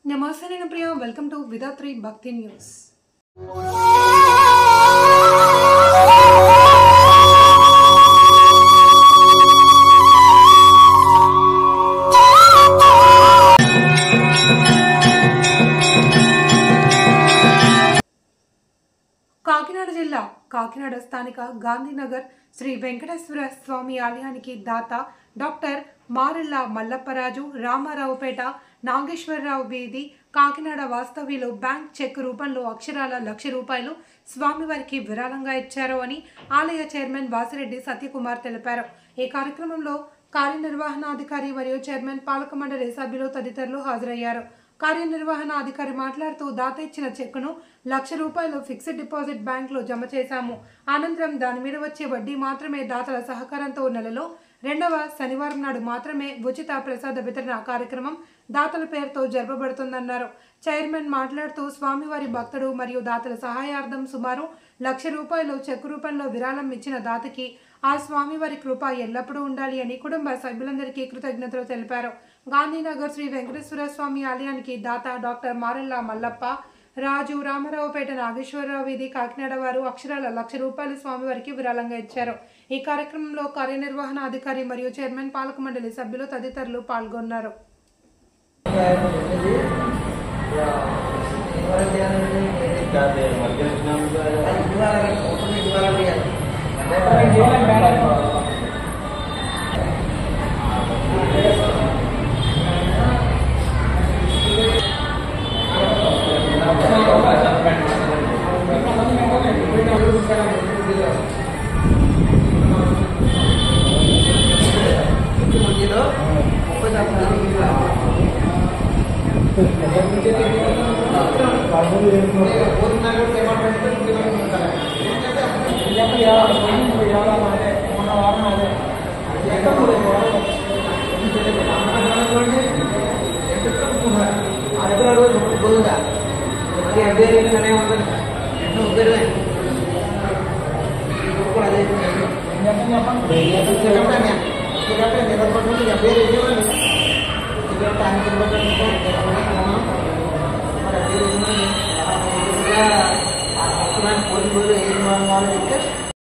Namaste and Priya, welcome to Vidatri Bhakti News. Kakinada జిల్లా కాకినాడ స్థానిక గాంధీనగర్ శ్రీ వెంకటేశ్వర స్వామి ఆలయానికి దాత డాక్టర్ మారెల్ల మల్లప్పరాజు రామారావుపేట నాగేశ్వరరావు వీధి కాకినాడ వాస్తవ్యులు బ్యాంక్ చెక్ రూపంలో అక్షరాల ₹1,00,000 స్వామివారికి విరాళంగా ఇచ్చారు అని ఆలయ చైర్మన్ వాసిరెడ్డి సత్యకుమార్ తెలిపారు. ఈ కార్యక్రమంలో కార్యనిర్వహణాధికారి మరియు చైర్మన్ పాలక మండలి సభ్యులు తదితరులు హాజరయ్యారు. కార్యనిర్వహణాధికారి మాట్లాడుతూ దాత ఇచ్చిన చెక్కును ₹1,00,000 ఫిక్స్డ్ డిపాజిట్ బ్యాంకులో జమ చేశాము. అనంతరం దాని మీద వచ్చే వడ్డీ మాత్రమే దాతల సహకారంతో నెలలో 2వ శనివారం నాడు మాత్రమే ఉచిత ప్రసాద వితరణ కార్యక్రమం దాతల పేరుతో జరపబడుతుందన్నారు. చైర్మన్ మాట్లాడుతూ స్వామివారి భక్తుడు మరియు దాతల సహాయార్థం సుమారు ₹1,00,000 చెక్కు రూపంలో విరాళం ఇచ్చిన దాతకి ఆ స్వామివారి కృప ఎల్లప్పుడూ ఉండాలి అని కుటుంబ సభ్యులందరికీ కృతజ్ఞతలు తెలిపారు. గాంధీనగర్ శ్రీ వెంకటేశ్వర స్వామి ఆలయానికి దాత డాక్టర్ మారెల్ల మల్లప్ప రాజు రామారావుపేట నాగేశ్వరరావు వీధి కాకినాడ వారు అక్షరాల ₹1,00,000 స్వామివారికి విరాళంగా ఇచ్చారు. ఈ కార్యక్రమంలో కార్యనిర్వహణ అధికారి మరియు చైర్మన్ పాలక మండలి సభ్యులు తదితరులు పాల్గొన్నారు. Orang